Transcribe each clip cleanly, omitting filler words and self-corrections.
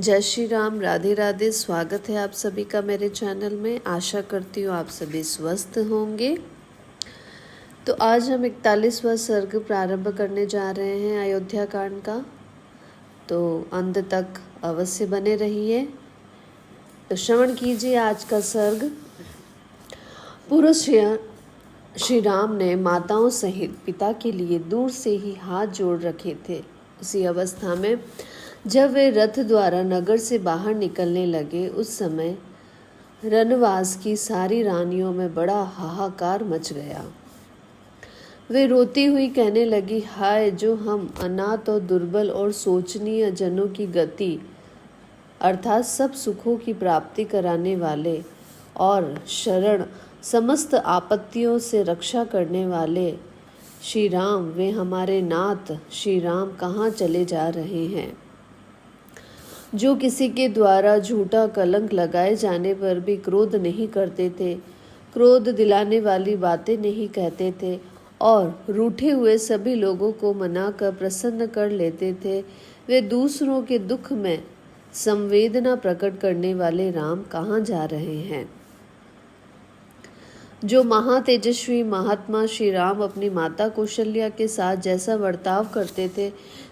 जय श्री राम, राधे राधे। स्वागत है आप सभी का मेरे चैनल में। आशा करती हूँ आप सभी स्वस्थ होंगे। तो आज हम 41वां सर्ग प्रारंभ करने जा रहे हैं अयोध्या कांड का, तो अंत तक अवश्य बने रहिए। तो श्रवण कीजिए आज का सर्ग। पूर्व श्री राम ने माताओं सहित पिता के लिए दूर से ही हाथ जोड़ रखे थे। उसी अवस्था में जब वे रथ द्वारा नगर से बाहर निकलने लगे, उस समय रनवास की सारी रानियों में बड़ा हाहाकार मच गया। वे रोती हुई कहने लगी, हाय जो हम अनाथ और दुर्बल और शोचनीय जनों की गति अर्थात सब सुखों की प्राप्ति कराने वाले और शरण समस्त आपत्तियों से रक्षा करने वाले श्री राम, वे हमारे नाथ श्री राम कहाँ चले जा रहे हैं, जो किसी के द्वारा झूठा कलंक लगाए जाने पर भी क्रोध नहीं करते थे, क्रोध दिलाने वाली बातें नहीं कहते थे और रूठे हुए सभी लोगों को मनाकर प्रसन्न कर लेते थे। वे दूसरों के दुख में संवेदना प्रकट करने वाले राम कहाँ जा रहे हैं। जो महातेजस्वी महात्मा श्री राम अपनी माता कौशल्या के साथ जैसा बर्ताव करते थे,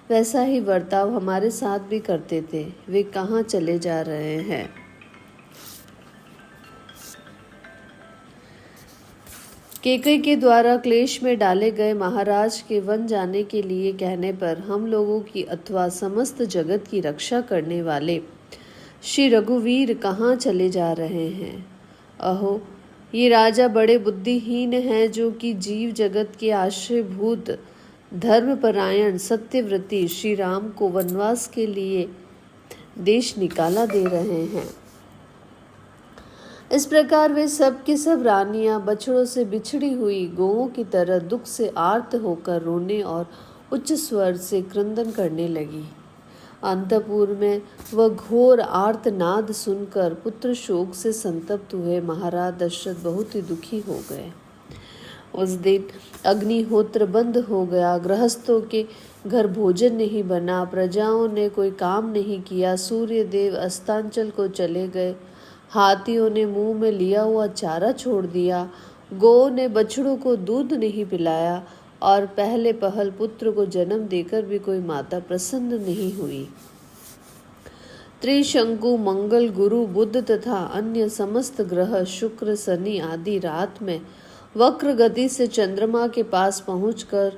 वैसा ही बर्ताव हमारे साथ भी करते थे। वे कहाँ चले जा रहे हैं। कैकेयी के द्वारा क्लेश में डाले गए महाराज के वन जाने के लिए कहने पर हम लोगों की अथवा समस्त जगत की रक्षा करने वाले श्री रघुवीर कहाँ चले जा रहे हैं। अहो, ये राजा बड़े बुद्धिहीन हैं, जो कि जीव जगत के आश्रयभूत धर्मपरायण सत्यव्रती श्री राम को वनवास के लिए देश निकाला दे रहे हैं। इस प्रकार वे सब की सब रानियां बछड़ों से बिछड़ी हुई गौओं की तरह दुख से आर्त होकर रोने और उच्च स्वर से क्रंदन करने लगी। अंतपुर में वह घोर आर्तनाद सुनकर पुत्र शोक से संतप्त हुए महाराज दशरथ बहुत ही दुखी हो गए। उस दिन अग्निहोत्र बंद हो गया, गृहस्थों के घर भोजन नहीं बना, प्रजाओं ने कोई काम नहीं किया, सूर्य देव अस्तांचल को चले गए, हाथियों ने मुंह में लिया हुआ चारा छोड़ दिया, गौ ने बछड़ों को दूध नहीं पिलाया और पहले पहल पुत्र को जन्म देकर भी कोई माता प्रसन्न नहीं हुई। त्रिशंकु मंगल गुरु बुध तथा अन्य समस्त ग्रह शुक्र शनि आदि रात में वक्र गति से चंद्रमा के पास पहुंचकर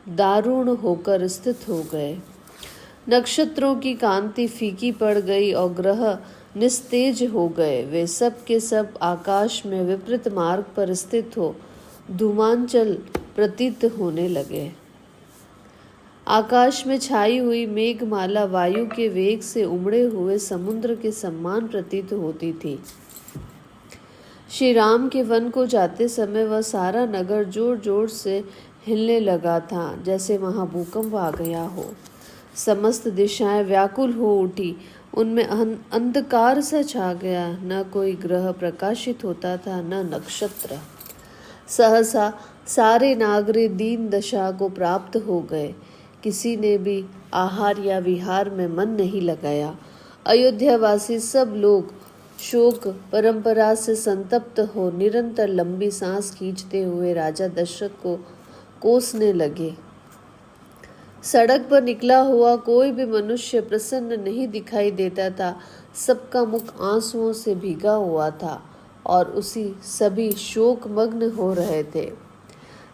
दारुण होकर स्थित हो गए। नक्षत्रों की कांति फीकी पड़ गई और ग्रह निस्तेज हो गए। वे सब के सब आकाश में विपरीत मार्ग पर स्थित हो धूमांचल प्रतीत होने लगे। आकाश में छाई हुई मेघमाला वायु के वेग से उमड़े हुए समुद्र के समान प्रतीत होती थी। श्री राम के वन को जाते समय वह सारा नगर जोर जोर से हिलने लगा था, जैसे वहां भूकंप आ गया हो। समस्त दिशाएं व्याकुल हो उठी, उनमें अंधकार सा छा गया। न कोई ग्रह प्रकाशित होता था, न नक्षत्र। सहसा सारे नागरिक दीन दशा को प्राप्त हो गए। किसी ने भी आहार या विहार में मन नहीं लगाया। अयोध्यावासी सब लोग शोक परंपरा से संतप्त हो निरंतर लंबी सांस खींचते हुए राजा दशरथ को कोसने लगे। सड़क पर निकला हुआ कोई भी मनुष्य प्रसन्न नहीं दिखाई देता था। सबका मुख आंसुओं से भीगा हुआ था और उसी सभी शोकमग्न हो रहे थे।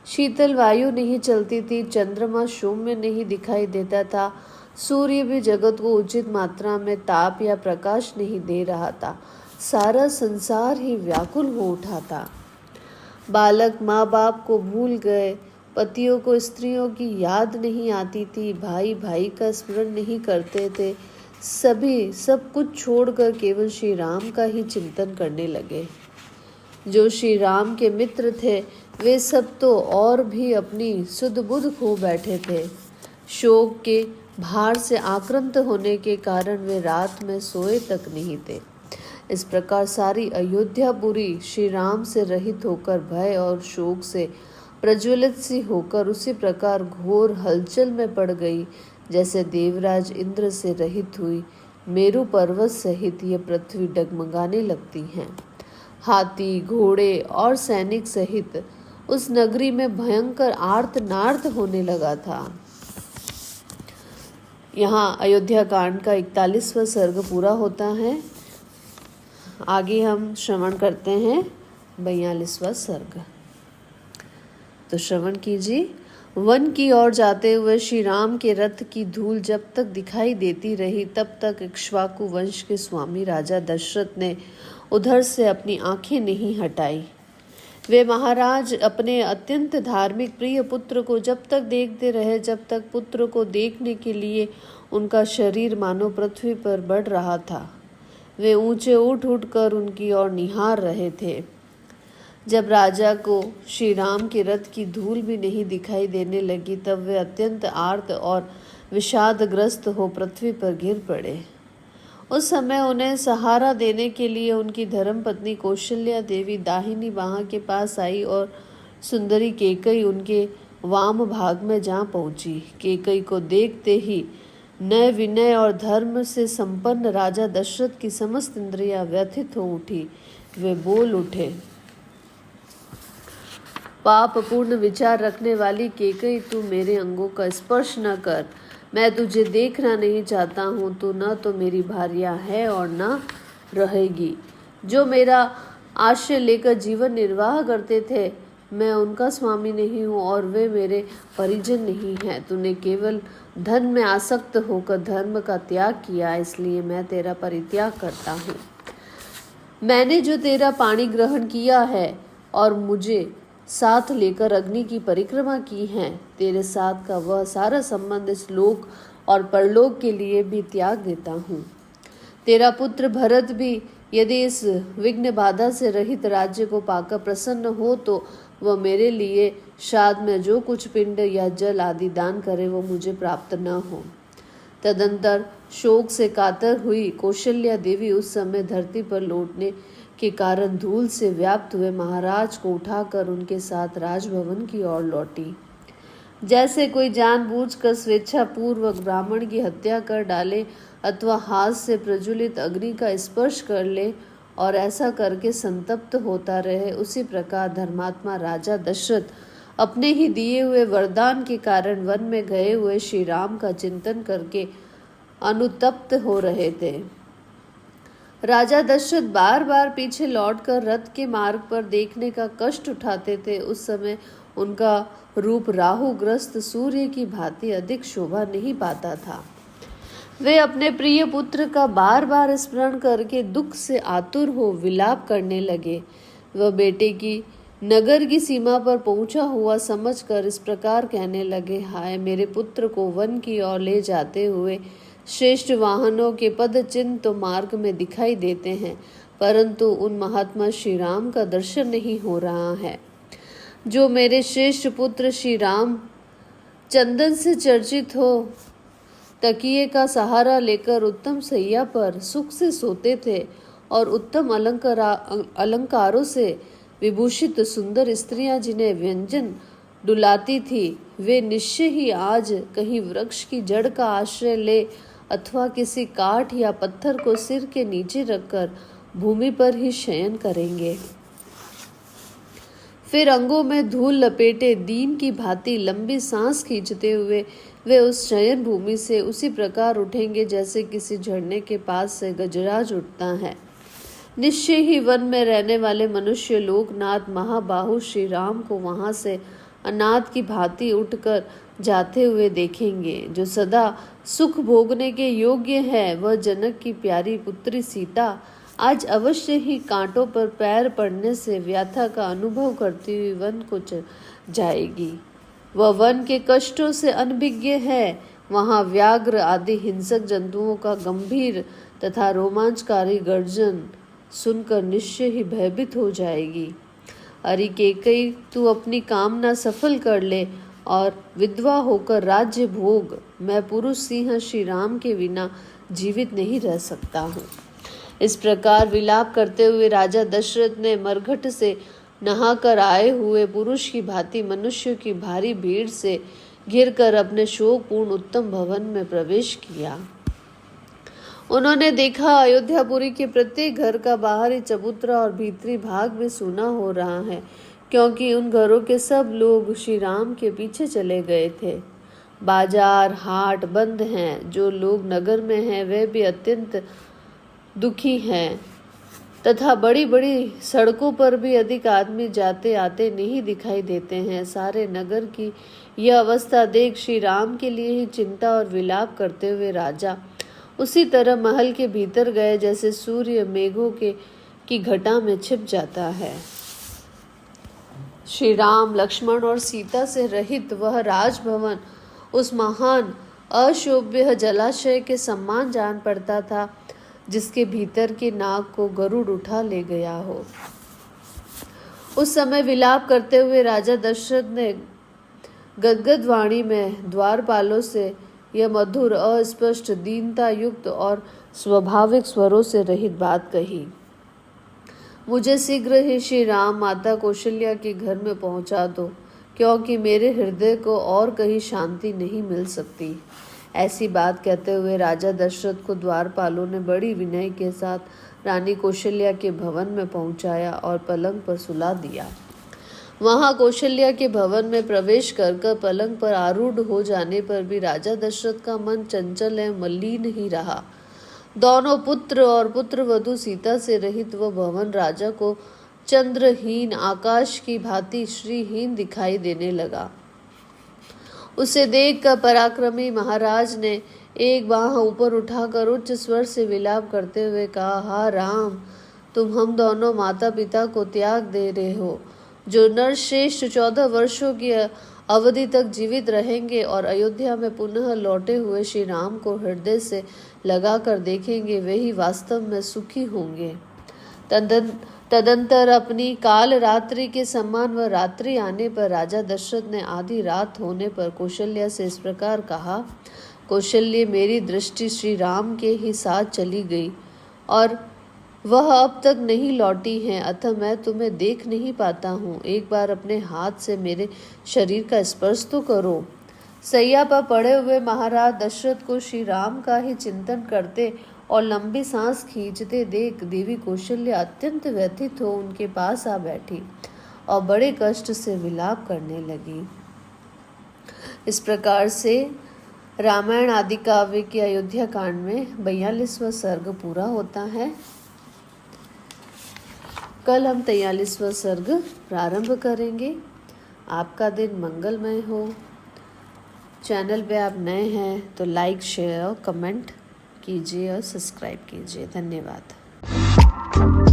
शीतल वायु नहीं चलती थी, चंद्रमा सौम्य नहीं दिखाई देता था, सूर्य भी जगत को उचित मात्रा में ताप या प्रकाश नहीं दे रहा था। सारा संसार ही व्याकुल हो उठा था। बालक माँ बाप को भूल गए, पतियों को स्त्रियों की याद नहीं आती थी, भाई भाई का स्मरण नहीं करते थे। सभी सब कुछ छोड़कर केवल श्री राम का ही चिंतन करने लगे। जो श्री राम के मित्र थे वे सब तो और भी अपनी सुध बुध खो बैठे थे। शोक के भार से आक्रांत होने के कारण वे रात में सोए तक नहीं थे। इस प्रकार सारी अयोध्यापुरी श्री राम से रहित होकर भय और शोक से प्रज्वलित सी होकर उसी प्रकार घोर हलचल में पड़ गई, जैसे देवराज इंद्र से रहित हुई मेरु पर्वत सहित ये पृथ्वी डगमगाने लगती हैं। हाथी, घोड़े और सैनिक सहित उस नगरी में भयंकर आर्तनार्त होने लगा था। यहाँ अयोध्या कांड का 41वां सर्ग पूरा होता है। आगे हम श्रवण करते हैं 42वां सर्ग। तो श्रवण कीजिए। वन की ओर जाते हुए श्री राम के रथ की धूल जब तक दिखाई देती रही, तब तक इक्ष्वाकु वंश के स्वामी राजा दशरथ ने उधर से अपनी आंखें नहीं हटाई। वे महाराज अपने अत्यंत धार्मिक प्रिय पुत्र को जब तक देखते रहे, जब तक पुत्र को देखने के लिए उनका शरीर मानो पृथ्वी पर बढ़ रहा था। वे ऊंचे उठ कर उनकी ओर निहार रहे थे। जब राजा को श्री राम के रथ की धूल भी नहीं दिखाई देने लगी, तब वे अत्यंत आर्त और विषादग्रस्त हो पृथ्वी पर गिर पड़े। उस समय उन्हें सहारा देने के लिए उनकी धर्मपत्नी कौशल्या देवी दाहिनी बाह के पास आई और सुंदरी केकई उनके वाम भाग में जा पहुंची। केकई को देखते ही नय विनय और धर्म से संपन्न राजा दशरथ की समस्त इंद्रियां व्यथित हो उठी। वे बोल उठे, पाप पूर्ण विचार रखने वाली केकई, तू मेरे अंगों का स्पर्श न कर। मैं तुझे देखना नहीं चाहता हूँ। तू न तो मेरी भार्या है और न रहेगी। जो मेरा आश्रय लेकर जीवन निर्वाह करते थे, मैं उनका स्वामी नहीं हूँ और वे मेरे परिजन नहीं हैं। तूने केवल धन में आसक्त होकर धर्म का त्याग किया, इसलिए मैं तेरा परित्याग करता हूँ। मैंने जो तेरा पाणी ग्रहण किया है और मुझे साथ लेकर अग्नि की परिक्रमा की है, तेरे साथ का वह सारा संबंध इस लोक और परलोक के लिए भी त्याग देता हूँ। तेरा पुत्र भरत भी यदि इस विघ्न बाधा से रहित राज्य को पाकर प्रसन्न हो, तो वह मेरे लिए श्राद्ध में जो कुछ पिंड या जल आदि दान करे, वो मुझे प्राप्त न हो। तदंतर शोक से कातर हुई कौशल्या देवी उस समय धरती पर लौटने के कारण धूल से व्याप्त हुए महाराज को उठाकर उनके साथ राजभवन की ओर लौटी। जैसे कोई जानबूझकर स्वेच्छापूर्वक ब्राह्मण की हत्या कर डाले अथवा हाथ से प्रज्वलित अग्नि का स्पर्श कर ले और ऐसा करके संतप्त होता रहे, उसी प्रकार धर्मात्मा राजा दशरथ अपने ही दिए हुए वरदान के कारण वन में गए हुए श्री राम का चिंतन करके अनुतप्त हो रहे थे। राजा दशरथ बार बार पीछे लौटकर रथ के मार्ग पर देखने का कष्ट उठाते थे। उस समय उनका रूप राहुग्रस्त सूर्य की भांति अधिक शोभा नहीं पाता था। वे अपने प्रिय पुत्र का बार बार स्मरण करके दुख से आतुर हो विलाप करने लगे। वह बेटे की नगर की सीमा पर पहुंचा हुआ समझकर इस प्रकार कहने लगे, हाय मेरे पुत्र को वन की ओर ले जाते हुए श्रेष्ठ वाहनों के पद चिन्ह तो मार्ग में दिखाई देते हैं, परंतु उन महात्मा श्री राम का दर्शन नहीं हो रहा है। जो मेरे श्रेष्ठ पुत्र श्री राम चंदन से चर्चित हो, तकिए का सहारा लेकर उत्तम सैया पर सुख से सोते थे और उत्तम अलंकारों से विभूषित सुंदर स्त्रियां जिन्हें व्यंजन डुलाती थी, वे निश्चय ही आज कहीं वृक्ष की जड़ का आश्रय ले अथवा किसी काठ या पत्थर को सिर के नीचे रखकर भूमि पर ही शयन करेंगे। फिर अंगों में धूल लपेटे दीन की भांति लंबी सांस खींचते हुए वे उस शयन भूमि से उसी प्रकार उठेंगे जैसे किसी झरने के पास से गजराज उठता है। निश्चय ही वन में रहने वाले मनुष्य लोकनाथ महाबाहु श्री राम को वहां से अनाथ की भांति उठकर जाते हुए देखेंगे। जो सदा सुख भोगने के योग्य है, वह जनक की प्यारी पुत्री सीता आज अवश्य ही कांटों पर पैर पड़ने से व्यथा का अनुभव करती हुई वन को जाएगी। वह वन के कष्टों से अनभिज्ञ है। वहां व्याघ्र आदि हिंसक जंतुओं का गंभीर तथा रोमांचकारी गर्जन सुनकर निश्चय ही भयभीत हो जाएगी। अरे केकई, तू अपनी कामना सफल कर ले और विधवा होकर राज्य भोग। मैं पुरुष सिंह श्री राम के बिना जीवित नहीं रह सकता हूँ। इस प्रकार विलाप करते हुए राजा दशरथ ने मरघट से नहाकर आए हुए पुरुष की भांति मनुष्यों की भारी भीड़ से घिरकर अपने शोकपूर्ण उत्तम भवन में प्रवेश किया। उन्होंने देखा अयोध्यापुरी के प्रत्येक घर का बाहरी चबूतरा और भीतरी भाग में सूना हो रहा है, क्योंकि उन घरों के सब लोग श्री राम के पीछे चले गए थे। बाजार हाट बंद हैं। जो लोग नगर में हैं वे भी अत्यंत दुखी हैं तथा बड़ी बड़ी सड़कों पर भी अधिक आदमी जाते आते नहीं दिखाई देते हैं। सारे नगर की यह अवस्था देख श्री राम के लिए ही चिंता और विलाप करते हुए राजा उसी तरह महल के भीतर गए जैसे सूर्य मेघों की घटा में छिप जाता है। श्री राम लक्ष्मण और सीता से रहित वह राजभवन उस महान अशोभ्य जलाशय के सम्मान जान पड़ता था जिसके भीतर के नाग को गरुड़ उठा ले गया हो। उस समय विलाप करते हुए राजा दशरथ ने गदगद वाणी में द्वारपालों से यह मधुर अस्पष्ट दीनता युक्त और स्वाभाविक स्वरों से रहित बात कही। मुझे शीघ्र ही श्री राम माता कौशल्या के घर में पहुंचा दो, क्योंकि मेरे हृदय को और कहीं शांति नहीं मिल सकती। ऐसी बात कहते हुए राजा दशरथ को द्वारपालों ने बड़ी विनय के साथ रानी कौशल्या के भवन में पहुंचाया और पलंग पर सुला दिया। वहां कौशल्या के भवन में प्रवेश कर पलंग पर आरूढ़ हो जाने पर भी राजा दशरथ का मन चंचल एवं मलिन ही रहा। दोनों पुत्र और पुत्रवधू सीता से रहित वह भवन राजा को चंद्रहीन आकाश की भांति श्रीहीन दिखाई देने लगा। उसे देखकर पराक्रमी महाराज ने एक बाह ऊपर उठाकर उच्च स्वर से विलाप करते हुए कहा, हा राम, तुम हम दोनों माता पिता को त्याग दे रहे हो। जो नरश्रेष्ठ 14 वर्षों की अवधि तक जीवित रहेंगे और अयोध्या में पुनः लौटे हुए श्री राम को हृदय से लगाकर देखेंगे वे ही वास्तव में सुखी होंगे। तदंतर अपनी काल रात्रि के समान व रात्रि आने पर राजा दशरथ ने आधी रात होने पर कौशल्या से इस प्रकार कहा, कौशल्य, मेरी दृष्टि श्री राम के ही साथ चली गई और वह अब तक नहीं लौटी हैं, अतः मैं तुम्हें देख नहीं पाता हूँ। एक बार अपने हाथ से मेरे शरीर का स्पर्श तो करो। सैया पर पड़े हुए महाराज दशरथ को श्री राम का ही चिंतन करते और लंबी सांस खींचते देख देवी कौशल्या अत्यंत व्यथित हो उनके पास आ बैठी और बड़े कष्ट से विलाप करने लगी। इस प्रकार से रामायण आदि काव्य के अयोध्या कांड में 42वां सर्ग पूरा होता है। कल हम 43वां सर्ग प्रारंभ करेंगे। आपका दिन मंगलमय हो। चैनल पे आप नए हैं तो लाइक, शेयर और कमेंट कीजिए और सब्सक्राइब कीजिए। धन्यवाद।